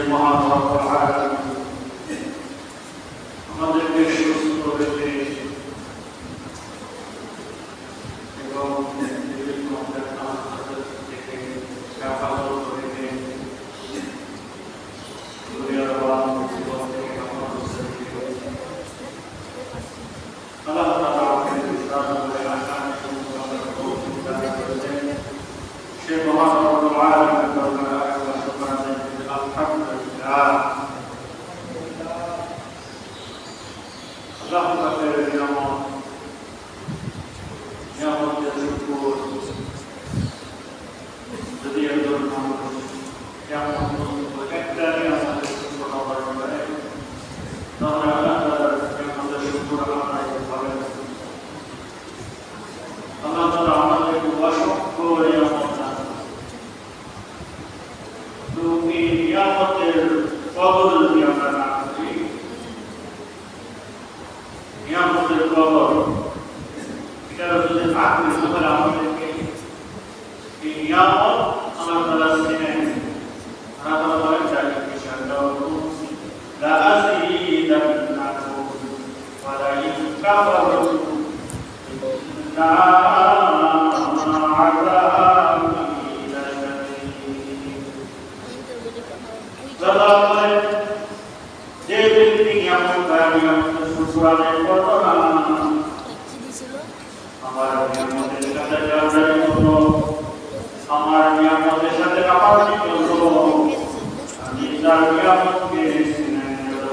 মহান রব্বুল আলামিন আমাদেরকে সুস্থ রেখে এবং বিভিন্ন থেকে হেফাজত রেখে দুনিয়ার জীবন থেকে আল্লাহ তাআলা আমাদের ইসলাম করে আসান করেছেন। সে মহান রব্বুল আলামিনের দরবারে আল্লাহ সুবহানাহু আলহামদুলিল্লাহ। আল্লাহ পাকের নিয়ামতের শুকর যদি একজন মানুষ একটা নিয়ামতের শুকর আদায় করে তাহলে আল্লাহ তাআলার নিয়ামতের শুকর আদায় হবে। আল্লাহ তাআলা আমাদেরকে অসংখ্য নিয়ামত দান করেছেন। তো এই নিয়ামতের কদর যদি আমরা না করি, নিয়ামতের কদর এটা যদি না করি তাহলে আমাদেরকে এই নিয়ামত আল্লাহ তাআলা দিবেন। আল্লাহ তাআলা বলেন যাদেরকে শান্তাউকুম লা আযীদান্নাকুম ওয়া লা ইন কাফারতুম ইন্না আযাবি লাশাদীদ। আল্লাহ বলেন যে ব্যক্তি নিয়ামতের শুকর আদায় করতো না, আমার নিয়ামতের সাথে জড়াজড়ি করলো, আমার নিয়ামতের সাথে কাপাকাপি করলো, আমি তার নিয়ামতকে ছিনিয়ে নেব।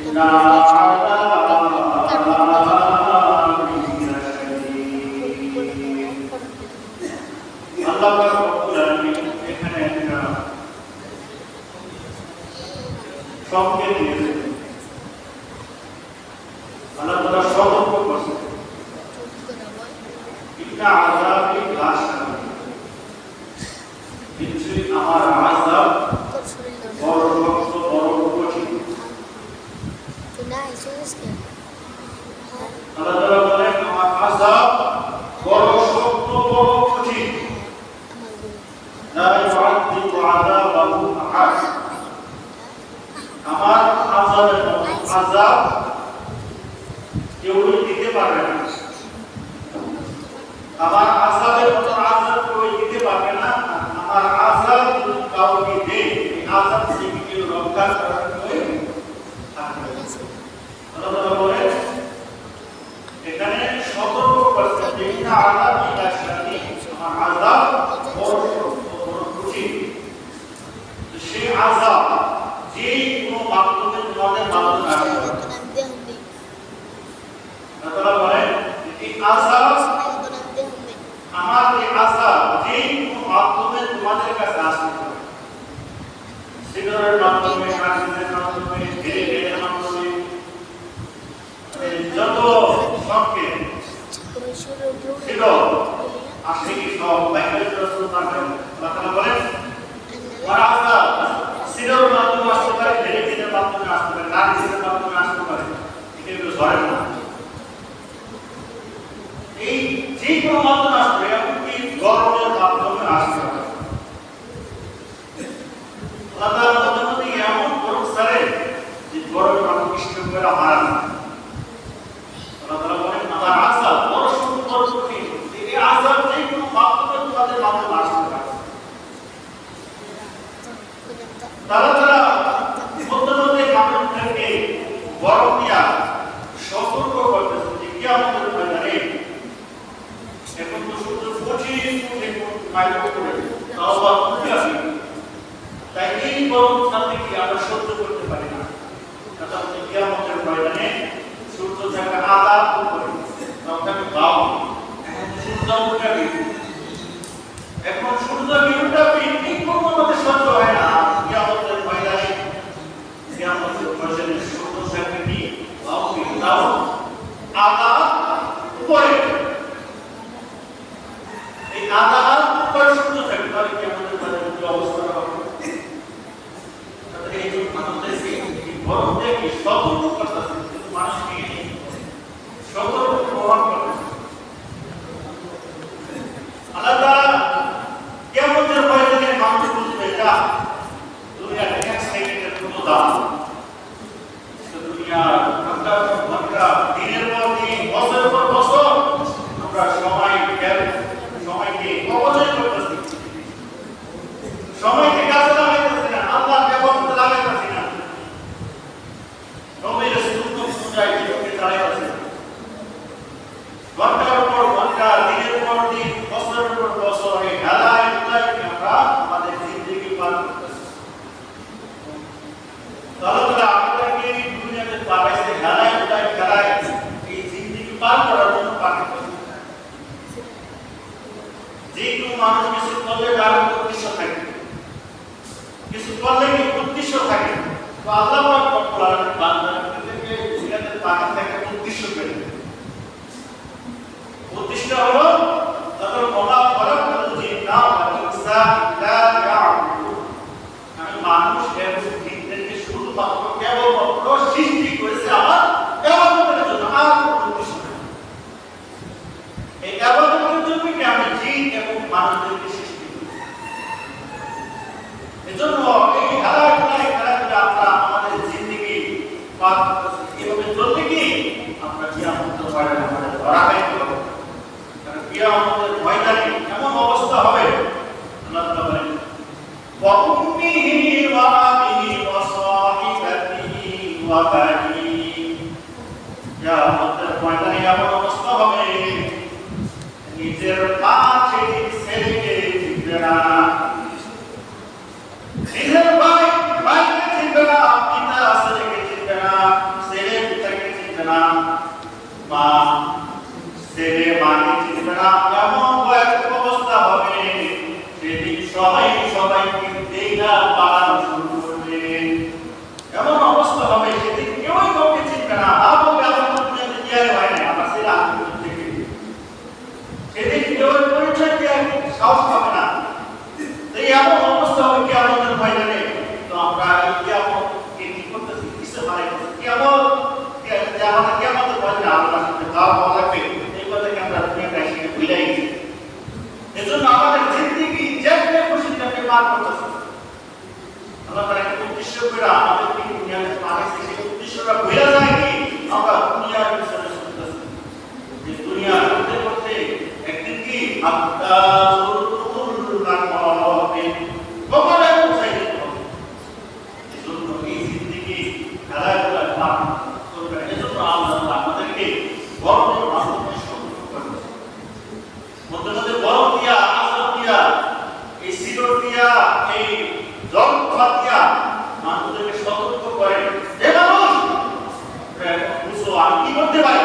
ইন্না আযাবি লাশাদীদ। আল্লাহ পাক রব্বুল আলামিন এখানে একটা সংকেত দিয়েছেন। আল্লাহ তাআলা সতর্ক করছেন, ইন্না আযাবি লাশাদীদ, নিশ্চয়ই আমার আযাব বড় শক্ত, বড় কঠিন। আল্লাহ তাআলা বলেন আমার আযাব বড় শক্ত, বড় কঠিন। লা ইউআযযিবু আযাবাহু আহাদ, আমার আযাব কেউ দিতে পারবে না। আমার আযাবের মতো আযাব কেউ দিতে পারবে না। আমার আযাব যদি কাউকে দেয়, এই আযাব থেকে কেউ রক্ষা করার কেউ থাকবে না। আল্লাহ তাআলা বলেন এখানে সতর্ক করছেন যে ইন্না আযাবি লাশাদীদ, আমার আযাব বড় কঠিন। সেই আযাব যে কোনো মাধ্যমে তোমাদের মাধ্যমে আসবে। আল্লাহ তাআলা বলেন এই আযাব, আমার এই আযাব যে কোনো মাধ্যমে তোমাদের কাছে আসবে, সিগারের মাধ্যমে, কাশির মাধ্যমে, ধীরে মাধ্যমে, যত সংকেত ছিল আসে কি সব বাইবেল রাসূল পাঠান। আল্লাহ তাআলা বলেন ওয়ার আযাব সিগারের মাধ্যমে আসতে পারে, ধীরে মাধ্যমে আসতে পারে, কাশির মাধ্যমে আসতে পারে, এটা একটু ধরে না। এই যে কোনো মাধ্যমে আসবে, এমনকি গরমের মাধ্যমে আসতে পারে। আল্লাহ তাআলা মধ্যে এমন গরম ছাড়ে যে গরমে মানুষ কৃষ্ণ করে মারা যায়। আল্লাহ তাআলা বলেন আমার আযাব বড় শক্ত, বড় কঠিন। এই আযাব যে কোনো মাধ্যমে তোমাদের মাধ্যমে আসতে পারে। তারা মধ্যে কাফেরদেরকে গরম দিয়া সতর্ক করতেছে যে কিয়ামতের ময়দানে এখন তো সূর্য কঠিন মাইল করে তাওবা করতে আসে, তাই এই গরম সাথে কি আমরা সহ্য করতে পারি না। তাহলে কিয়ামতের ময়দানে সূর্য থেকে আযাব করে তখন গাও সূর্য উঠবে, এখন সূর্য উঠবে, এই কোনো আমাদের সহ্য হয় না। কিয়ামতের ময়দানে সূর্য থেকে কি গাও দাও আযাব করে, এই আযাব করে সূর্য থেকে তাহলে কিয়ামতের ময়দানে কি অবস্থা হবে। তাহলে এই যে মানুষদেরকে এই গরম থেকে সতর্ক করতেছে, মানুষকে সতর্ক প্রমাণ করতেছে। আল্লাহ তাআলা কেমন করলে তার উদ্দেশ্য থাকে, কিছু করলে কি উদ্দেশ্য থাকে। তো আল্লাহ পাক রব্বুল আলামিন বান্দাদেরকে দুনিয়াতে পাঠান থেকে উদ্দেশ্য পেল। উদ্দেশ্য হলো তাদের ওমা খলাকুল জিন্না ওয়াল ইনসা ইল্লা লিয়াবুদুন। আমি মানুষ এবং জিনদেরকে শুধুমাত্র কেবলমাত্র সৃষ্টি করেছে আমার ইবাদতের জন্য, আর কোনো উদ্দেশ্য নেই। এই ইবাদতের জন্য কি আমি জিন এবং মানুষদেরকে সৃষ্টি করেছি। এজন্য এই খেলাধুলায় আমরা আমাদের জিন্দেগি পার করতেছি। এভাবে চলতে কি আমরা কিয়ামতের ময়দানে আমাদের ধরা খাইতে হবে। কারণ কিয়ামতের ময়দানে এমন অবস্থা হবে, আল্লাহ তাআলা বলেন ওয়া উম্মিহি ওয়া আবিহি ওয়া সাহিবাতিহি ওয়া বানিহি। কিয়ামতের ময়দানে এমন অবস্থা হবে, নিজের মা ছেলেকে চিনবে না, নিজের ভাই ভাইকে চিনবে না, পিতা ছেলেকে চিনবে না, ছেলে পিতাকে চিনবে না, মা ছেলে মাকে চিনবে না। এমন ভয়াবহ অবস্থা হবে, সেদিন সবাইকে দেখা পালানো শুরু করবে। এমন অবস্থা হবে সেদিন কেউই কাউকে চিনবে না। বলবে আমার দুনিয়াতে কি আর হয় না, আমার ছেলে আত্মীয় থেকে সেদিন কেউ পরিচয় দিয়ে সাহস পাবে না। এই এমন অবস্থা হবে কিয়ামতের ময়দানে। তো আমরা এই কিয়ামতকে কি করতেছি, কিসে বানাইতেছি, আমাদের কিয়ামতের ময়দানে আল্লাহর সাথে দাওয়াত হওয়া লাগবে, এই কথাকে আমরা দুনিয়াতে এসে ভুলেই গেছি। এজন্য আমাদের জিন্দেগি যেখানে খুশি সেখানে পার করতেছি। আল্লাহ তাআলা একটা উদ্দেশ্য করে আমাদেরকে দুনিয়াতে পাঠাইছে, সেই উদ্দেশ্যটা ভুলে যায় কি আমরা দুনিয়ার পিছনে ছুটতেছি। এই দুনিয়া করতে করতে একদিন কি সতর্ক করে আমি কি করতে পারি।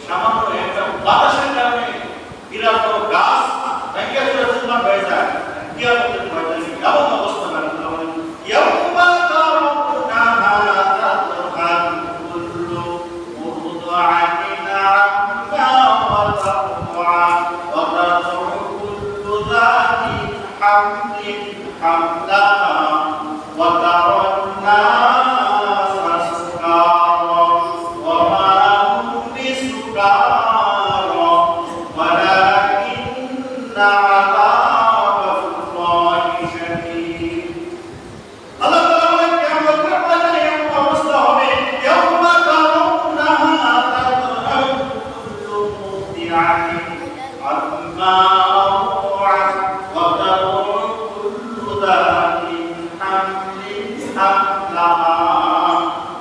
সামান্য একটা বাতাসের কারণে বিরাট বড় গাছ ভেঙে চলে চুরমার হয়ে যায়। কিয়ামতের ময়দানে এমন অবস্থা আল্লাহ বলেন ইয়াউমা তারাউনা মা তাযহাবু কুল্লু মুরদিআতিন আম্মা ওয়াতা'a ওয়া তাযহাবু কুল্lu যাতিন হামলিন হামলাহা ওয়া তারান নাসা সুকারা ওয়া মা হুম বিসুকারা ওয়ালাকিন্না আযাবাল্লাহি শাদীদ। আল্লাহ তাআলা বলেন কিয়ামতের ময়দানে এমন অবস্থা হবে, ইয়াউমা তারাউনা তাযহাবু কুল্লু মুরদিআতিন আম্মা আরদা'আত ওয়া তাযহাবু কুল্লু যাতিন হামলিন হামলাহা।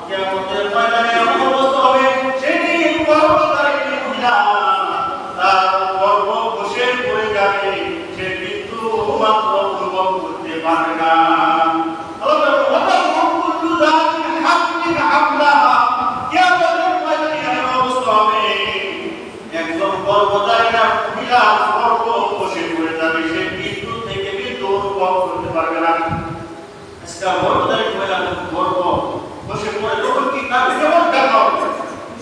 কিয়ামতের ময়দানে এমন অবস্থা হবে, সেদিন গর্ভধারিণী মহিলা তার গর্ভ বসে পড়ে যাবে, সে মৃত্যু মাত্র অনুভব করতে পারবে না। আল্লাহ বলেন ওয়া কুল্লু যাতিন হামলিন হামলাহা। কিয়ামতের ময়দানে এমন অবস্থা হবে, একজন গর্ভধারিণী মহিলা গর্ভ বসে পড়ে যাবে, সে মৃত্যু থেকে মৃত্যু অনুভব করতে পারবে না। আজকে গর্ভধারিণী মহিলা গর্ভ বসে পড়ে তখন কি তার কেমন দেখা হবে,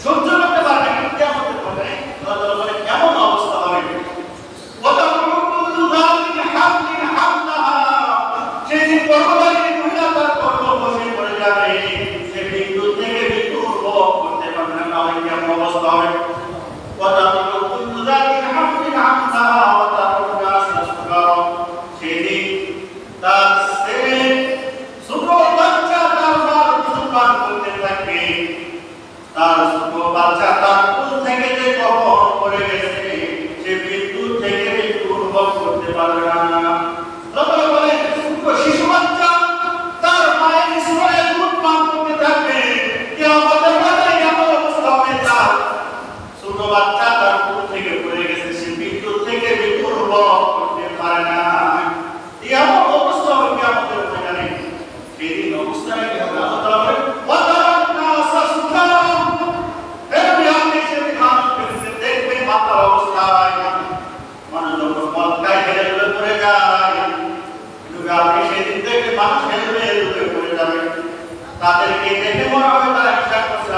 সহ্য করতে পারবে না। কিয়ামতের ময়দানে আল্লাহ তাআলা বলেন এমন অবস্থা হবে, ওয়া তাকুলু কুল্লু যাতিন হামলিন হামলাহা। সেদিন গর্ভধারিণী মহিলা তার গর্ভ বসে পড়ে যাবে, সে মৃত্যু থেকে মৃত্যু অনুভব করতে পারবে না। তাহলে কেমন অবস্থা হবে, ওয়া তাকুলু কুল্লু যাতিন হামলিন হামলাহা ওয়া তারান নাসা সুকারা। সেদিন তার ছেলে ছোট বাচ্চা তার মার দুধ পান করতে থাকবে, তার ছোট বাচ্চা তাদেরকে দেখে মনে হবে তারা নেশা করছে।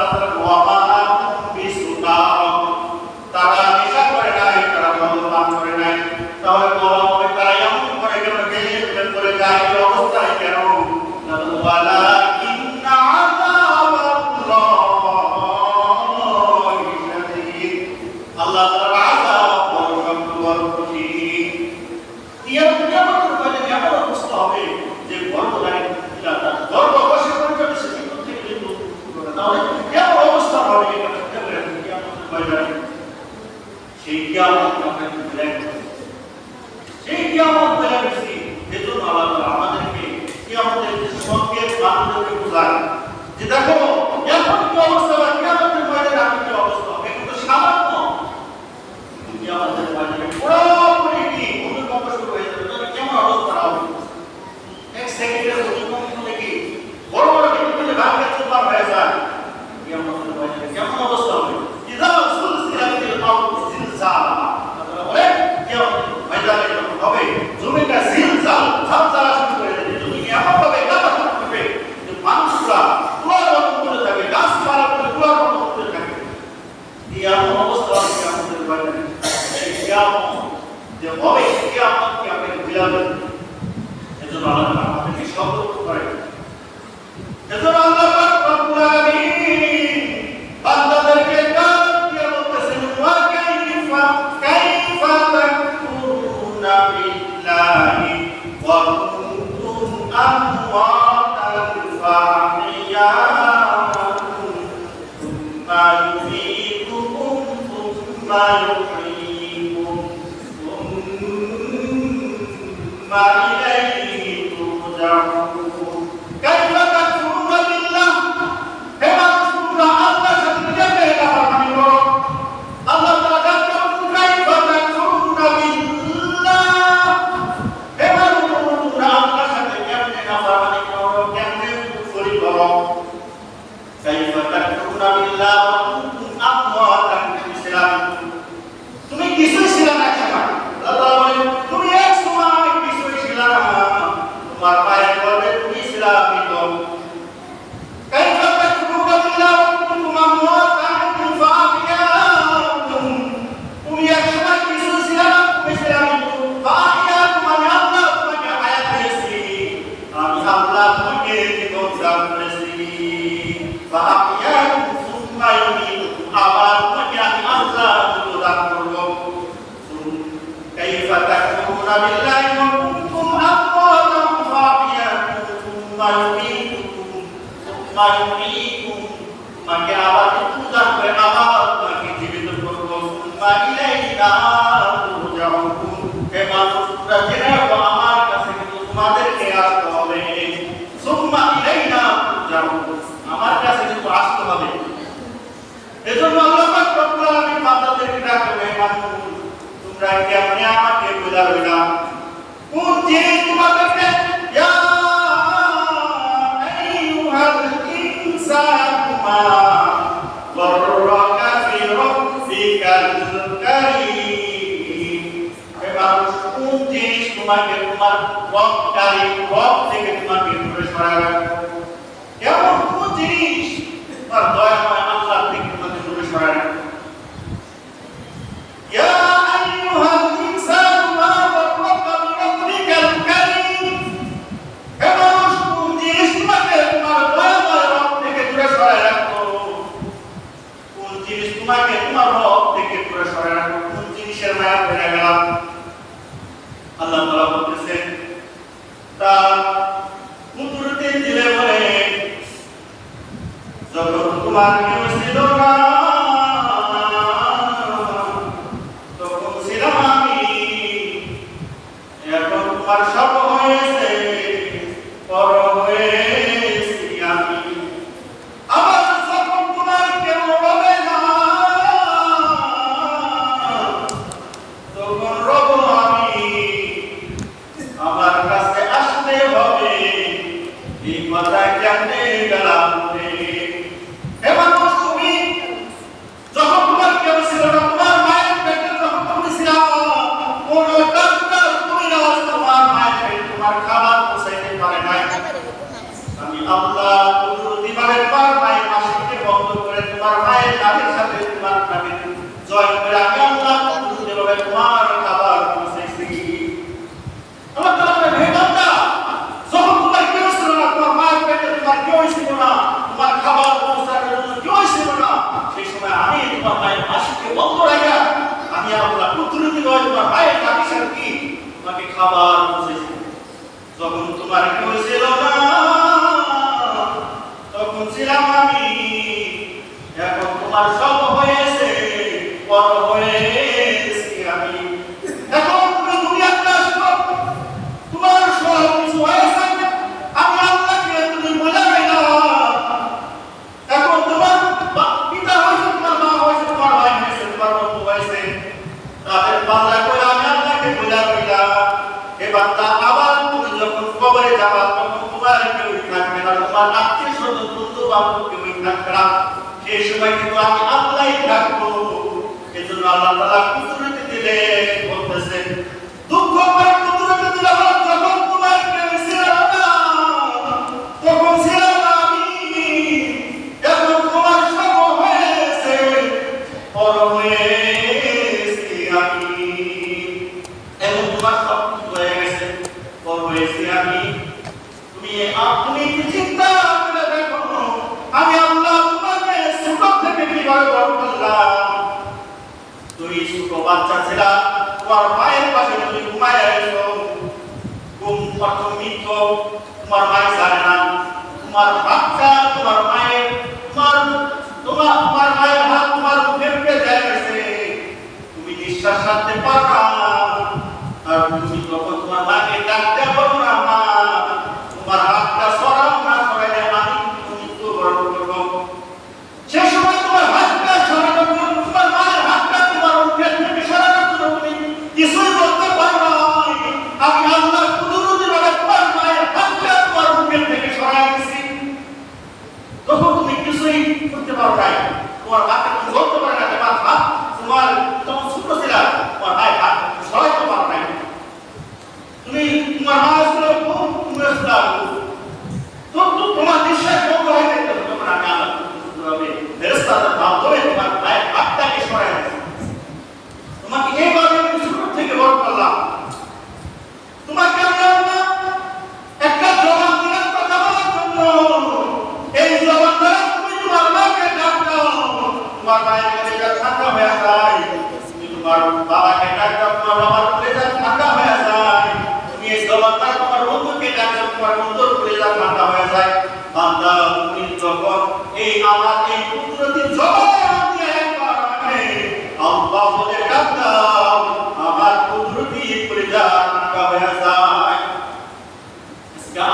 তারা নেশা করে নাই, তারা মদ্যপান করে নাই। তাহলে বলা হবে তারা এমন করে কেন, গেলে করে যায়, এই অবস্থায় কেন? আল্লাহ তাআলা আযাব বড় শক্ত, বড় কঠিন। কিয়ামতের পরে এমন অবস্থা হবে যে গর্ভধারী মহিলা তার গর্ভ বসে পর্যন্ত সে বিপদ থেকে মুক্ত হবে। তাহলে কেমন অবস্থা হবে এটা বুঝতে পারেন? কিয়ামতের ময়দানে সেই কিয়ামত আমরা ভুলে গেছি, সেই কিয়ামত ভুলে গেছি। এজন্য আল্লাহ তাআলা আমাদেরকে কিয়ামতের সংকেত মানুষদেরকে বোঝায় যে দেখো এখন কি অবস্থা হবে, কিয়ামতের ময়দানে আমি কি অবস্থা হবে। এখন তো সামান্য কিয়ামতের ময়দানে পুরোপুরি কি ভূমিকম্প শুরু হয়ে যাবে, তবে কেমন অবস্থা হবে? এক সেকেন্ডের ভূমিকম্প হলে কি বড় বড় বিল্ডিং ভাঙে চুরমার হয়ে যায়। কিয়ামতের ময়দানে কেমন অবস্থা হবে? ইযা সুলসিলাতিল আরদু জিলজালাহা, আল্লাহ বলে কিয়ামতের ময়দানে যখন হবে জমিটা জিলজাল ঝাঁঝালা শুরু করে দেবে, জমি এমন ভাবে কাঁপতে থাকবে যে মানুষরা কুয়ার মতো করে থাকবে, গাছপালা কুয়ার মতো করে থাকবে। এমন অবস্থা হবে কিয়ামতের ময়দানে। কিয়ামত যে হবে, কিয়ামতকে আপনি বিলাবেন। এজন্য আল্লাহ আমাদেরকে সতর্ক করে। এজন্য আল্লাহ পাক রব্বুল আলামিন বান্দাদেরকে ডাক দিয়ে বলতেছেন, ওয়া কাইফা তাকফুরুনা বিল্লাহি ওয়া কুনতুম আমওয়াতান ফাআহইয়াকুম সুম্মা ইউমীতুকুম সুম্মা ইউহয়ীকুম সুম্মা ইলাইহি তুরজাউন। কাইফা তাকফুরুনা বিল্লাহ, হে মানুষ তোমরা আল্লাহর সাথে কেমনে নাফরমানি করো? আল্লাহ তাআলা ডাকতে বলছেন, কাইফা তাকফুরুনা বিল্লাহ, হে মানুষ তোমরা আল্লাহর সাথে কেমনে নাফরমানি করো, কেমনে কুফরি করো? কাইফা তাকফুরুনা বিল্লাহ ওয়া কুনতুম আমওয়াতান ফিসসালামিকুম, তুমি কিছুই ছিলে না এক সময়। আল্লাহ তাআলা বলেন তুমি এক সময় কিছুই ছিলে না, তোমার মায়ের গর্ভে তুমি ছিলে মৃত। কাইফা তাকফুরুনা বিল্লাহ ওয়া কুনতুম আমওয়াতান ফাআহইয়াকুম, তুমি এক সময় কিছুই ছিলে না, তুমি ছিলে মৃত। ফাআহইয়াকুম, আমি আল্লাহ তোমাকে হায়াত দিয়েছি, আমি আল্লাহ তোমাকে জীবন দান করেছি। ফাআহইয়াকুম সুম্মা ইউমীতুকুম, আবার তোমাকে আমি আল্লাহ মৃত্যু দান করব। কাইফা তাকফুরুনা বিল্লাহি ওয়া কুনতুম আমওয়াতান ফাআহইয়াকুম সুম্মা ইউমীতুকুম সুম্মা ইউহয়ীকুম, তোমাকে আবার মৃত্যু দান করে আবার তোমাকে জীবিত করব। সুম্মা ইলাইহি তুরজাউন, হে মানুষ তোমরা জেনে রাখো আমার কাছে কিন্তু তোমাদেরকে আসতে হবে। সুম্মা ইলাইনা তুরজাউন, আমার কাছে কিন্তু আসতে হবে। এজন্য আল্লাহ পাক রব্বুল আলামিন বান্দাদেরকে ডাকে, হে মানুষ তোমরা কেমনে আমাকে বুঝা রইলা? কোন জিনিস তোমাদেরকে ইয়া আইয়ুহাল ইনসানু মা গররাকা ফি রাব্বিকাল কারীম, হে মানুষ কোন জিনিস তোমাকে তোমার রব থেকে তোমাকে দূরে সরায় রাখলো? এমন কোন জিনিস তোমার দয়াময় আল্লাহ থেকে তোমাকে দূরে সরায় রাখলো? ইয়া আইয়ুহাল ইনসানু মা গররাকা ফি রাব্বিকাল কারীম, হে মানুষ কোন জিনিস তোমাকে তোমার দয়াময় রব থেকে দূরে সরায় রাখলো? কোন জিনিস তোমাকে তোমার রব থেকে দূরে সরায় রাখলো? কোন জিনিসের মায়া পড়ে গেলাম? আল্লাহ তাআলা বলতেছেন তার কুদরতে দিলে বলে, যখন তোমার কেউ ছিল না তখন ছিলাম আমি, এখন তোমার সব হয়েছে, পর হয়েছি আমি। আবার যখন তোমার কেউ রবে না তখন রব আমি, আমার কাছে আসতে হবে। এই কথা জানতে গেলাম রে। হে মানুষ তুমি যখন তোমার কেউ ছিল না, তোমার মায়ের পেটে যখন তুমি ছিল, কোন ডাক্তার তুমি না তোমার মায়ের পেটে তোমার খাবার পৌঁছাইতে পারে নাই। আমি আল্লাহ তোমার মায়ের নামের সাথে তোমার নামের জয় করে আমি আল্লাহ যেভাবে তোমার খাবার পৌঁছেছি। আল্লাহ তাআলা বলেন, হে বান্দা, যখন তোমার কেউ ছিল না, তোমার মায়ের পেটে তোমার কেউ ছিল না, তোমার খাবার পৌঁছানোর জন্য কেউ ছিল না, সেই সময় আমি তোমার মায়ের হাসিকে বন্ধ রাখা আমি আল্লাহ কুদরতি নয় তোমার মায়ের নামের সাথে কি তোমাকে খাবার পৌঁছেছি। যখন তোমার কেউ ছিল না তখন ছিলাম আমি, এখন তোমার সব হয়েছে, বড় হয়েছি আমি, এখন তুমি দুনিয়াতে সব তোমার সব কিছু হয়েছে, আমি আল্লাহকে তুমি বোঝাবে না। এখন তোমার পিতা হয়েছে, তোমার মা হয়েছে, তোমার ভাই হয়েছে, তোমার বন্ধু হয়েছে, তাদের বান্দা করে আমি আল্লাহকে বোঝাবে না। হে বান্দা, আবার তুমি যখন কবরে যাবা তখন তোমার কেউ থাকবে না, তোমার আত্মীয় স্বজন বন্ধু বান্ধব কেউ থাকবে না, সেই সময় কিন্তু আমি আল্লাহই থাকবো। এজন্য আল্লাহ তাআলা কুদরতি দিলে বলতেছেন, দুঃখ করে কুদরতি দিলে যখন তোমার কেউ ছিল না তখন ছিলাম আমি, এখন তোমার সব হয়েছে, বড় হয়েছি আমি, এখন তোমার সব কিছু হয়ে গেছে, বড় হয়েছি আমি। তুমি কি চিন্তা করে দেখো আমি আল্লাহ তোমাকে ছোট থেকে কিভাবে বড় করলাম। তুমি ছোট বাচ্চা ছিলা, তোমার মায়ের পাশে তুমি ঘুমায় এসো, ঘুম প্রথম মিত্র তোমার মায় জানে না, তোমার হাতটা তোমার মায়ের তোমার মায়ের হাত তোমার মুখের উপরে দেয়া গেছে, তুমি নিঃশ্বাস ছাড়তে পারো না, আর তুমি যখন তোমার মাকে ডাকতে বলো না মা, তোমার হাতটা সরাও না, সরাইলে আমি মৃত্যু বরণ করবো। সে সময় তোমার হাতটা সরানোর জন্য, তোমার মায়ের হাতটা তোমার মুখের থেকে সরানোর জন্য তুমি কিছুই করতে পারো না, আমি আল্লাহ কুদরতি বলে তোমার মায়ের হাতটা তোমার মুখের থেকে সরাই দিছি, তখন তুমি কিছুই করতে পারো না, তোমার হাতটা তুমি ধরতে পারো না, তোমার হাত তোমার তখন ছোট ছিল, তোমার মায়ের হাত সরাইতে পারো না, তুমি তোমার মা ছিল তুমি ছিল তো তোমার নিঃশ্বাস বন্ধ হয়ে যেত, তখন আমি আল্লাহ কুদরতি ফেরেশতাদের মাধ্যমে তোমার মায়ের হাতটাকে সরাই দিছি। তোমাকে এইভাবে আমি ছোট থেকে বড় করলাম, তোমাকে আমি আল্লাহ একটা জবান দিলাম কথা বলার জন্য, এই জবান দ্বারা তুমি তোমার মাকে ডাক দাও, তোমার মায়ের কলিজা ঠান্ডা হয়ে যায়, তুমি তোমার বাবাকে ডাক দাও, তোমার বাবার কলিজা ঠান্ডা হয়ে যায়, তুমি এই জবান দ্বারা তোমার বন্ধুকে ডাক দাও, তোমার বন্ধুর কলিজা ঠান্ডা হয়ে যায়। বান্দা, তুমি যখন এই আমার এই কুদরতি জবান দিয়ে একবার আমাকে আল্লাহ বলে ডাক দাও, আমার কুদরতি কলিজা ঠান্ডা হয়ে যায়।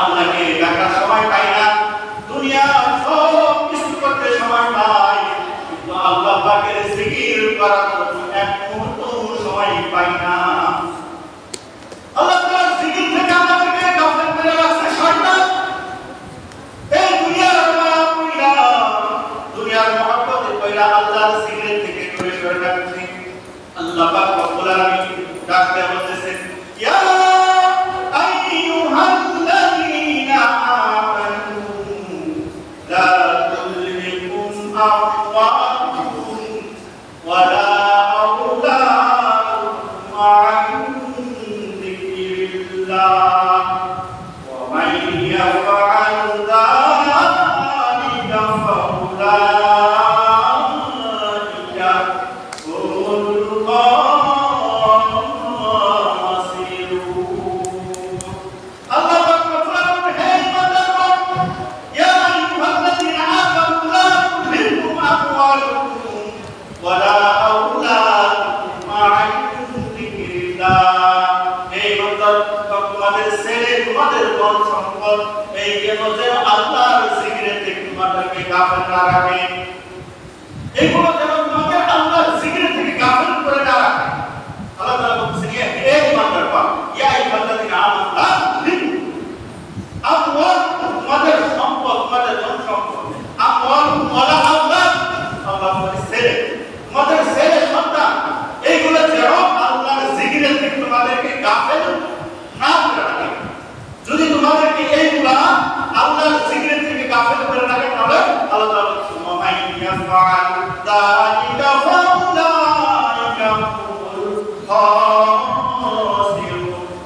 আল্লাহকে ডাকার সময় পাই না, দুনিয়ার সব কিছু করতে সময় পাই, কিন্তু আল্লাহ পাকের জিকির করার জন্য এক মুহূর্ত সময় পাই না। আল্লাহ তাআলার জিকির থেকে আমাদেরকে গাফিল করে রাখছে শয়তান। এই দুনিয়ার মায়া কইরা, দুনিয়ার মহব্বতে কইরা আল্লাহর জিকির থেকে দূরে সরে রাখছে। আল্লাহ পাক রব্বুল আলামিন ডাকতে বলতেছেন, ইয়া আইয়ুহাল্লাযীনা আমানু লা তুলহিকুম আমওয়ালুকুম ওয়ালা আওলাদুকুম আন যিকরিল্লাহ ওয়া মান ইয়াফআল যালিকা ফাউলাইকা হুমুল খাসিরুন। আল্লাহ পাক বলেন, হে ইমানদারগণ, ইয়া আইয়ুহাল্লাযীনা আমানু লা তুলহিকুম আমওয়ালুকুম ওয়ালা আওলাদুকুম আন যিকরিল্লাহ। হে ইমানদারগণ, তোমাদের ছেলে তোমাদের ধন সম্পদ এই যেন আল্লাহর জিকিরে থেকে তোমাদেরকে গাফিল না রাখে, এইগুলো যেন তোমাদের আল্লাহর জিকিরে থেকে গাফিল করে না রাখে। আল্লাহ তাআলা বলছেন, হে ইমানদারগণ, ইয়া আইয়ুহাল্লাযীনা আমানু লা তুলহিকুম আমওয়ালুকুম, তোমাদের সম্পদ, তোমাদের ধন সম্পদ, আমওয়ালুকুম ওয়ালা আওলাদ, আল্লাহ বলেন ছেলে, তোমাদের ছেলে সন্তান, এইগুলো যেন আল্লাহর জিকিরে থেকে তোমাদেরকে গাফিল না করে রাখে। যদি তোমাদেরকে এইগুলা আল্লাহর জিকির থেকে গাফিল করে রাখে, তাহলে আল্লাহ তাআলা يفعل ذلك فأولئك هم الخاسرون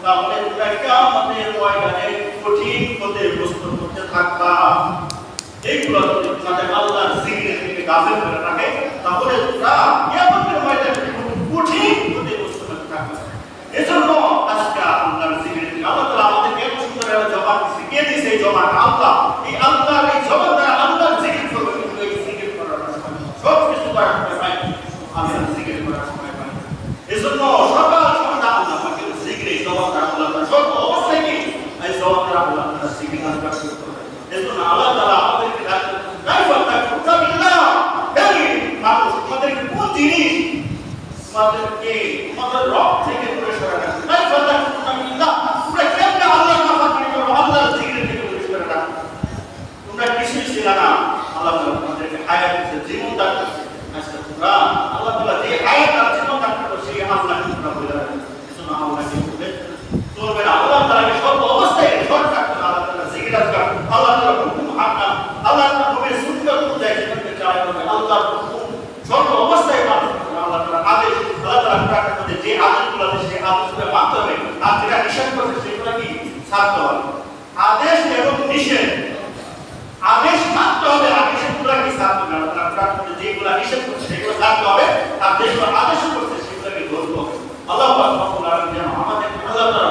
তাহলে তোমরা কিয়ামতের ময়দানে কঠিন ক্ষতিগ্রস্ত হতে থাকবা। এইগুলো যদি তোমাদের আল্লাহর জিকির থেকে গাফিল করে রাখে তাহলে তোমরা কিয়ামতের ময়দানে কঠিন ক্ষতিগ্রস্ত হতে থাকবে। এজন্য আজকে আল্লাহর জিকির থেকে আল্লাহ তাআলা আমাদেরকে এত সুন্দর একটা জবান দিয়েছে। কে দিয়েছে এই জবান? আল্লাহ। এই আল্লাহর এই জবান দ্বারা আল্লাহর জিকির করবে, কিন্তু এই জিকির করার সময় সব কিছু করার সময় পাই, আল্লাহর জিকির করার সময় পাই। এজন্য সকাল সন্ধ্যা আল্লাহ পাকের জিকির এই জবান দ্বারা আল্লাহ তাআলা সব অবস্থায় কি এই জবান দ্বারা আল্লাহ তাআলা জিকির করতে হবে। এজন্য আল্লাহ তাআলা আমাদেরকে ডাকছেন কাইফা তাকুনা বিল্লাহ। এই মানুষ তোমাদেরকে কোন জিনিস তোমাদেরকে তোমাদের রব থেকে দূরে সরানো হয়েছে? কাইফা তাকুনা বিল্লাহ। তোমরা কেমনে আল্লাহর নাফরমানি করো, আল্লাহর জিকির থেকে দূরে সরে রাখো? তোমরা কিছুই ছিল না। আল্লাহ তাআলা তোমাদেরকে হায়াত দিয়েছে, জীবন দান করেছে। আজকে তোমরা আল্লাহ তাআলা যে হায়াত আর জীবন দান করেছে সেই আল্লাহকে তোমরা ভুলে যাবে। এজন্য আল্লাহকে ভুলে চলবে না। আল্লাহ তাআলাকে সব অবস্থায় স্মরণ রাখতে হবে। আল্লাহ তাআলা জিকির আজকার, আল্লাহ তাআলা হুকুম হাকাম, আল্লাহ তাআলা হুকুমের সুন্নাত অনুযায়ী জীবনকে চালাতে হবে। আল্লাহর হুকুম সব অবস্থায় পালন করতে হবে। আল্লাহ তাআলার আদেশ, আল্লাহ তাআলা কোরআনের মধ্যে যে আদেশগুলো আছে সেই আদেশগুলো মানতে হবে। আর যেটা নিষেধ করেছে সেগুলো কি ছাড়তে হবে। আদেশ এবং নিষেধ, আদেশ মানতে হবে, আদেশগুলো কি ছাড়তে হবে। আল্লাহ তাআলা কোরআনের মধ্যে যেগুলো নিষেধ করেছে সেগুলো ছাড়তে হবে, আর যেগুলো আদেশ করেছে সেগুলোকে ধরতে হবে। আল্লাহ পাক রব্বুল আলামিন যেন আমাদের আল্লাহ তাআলা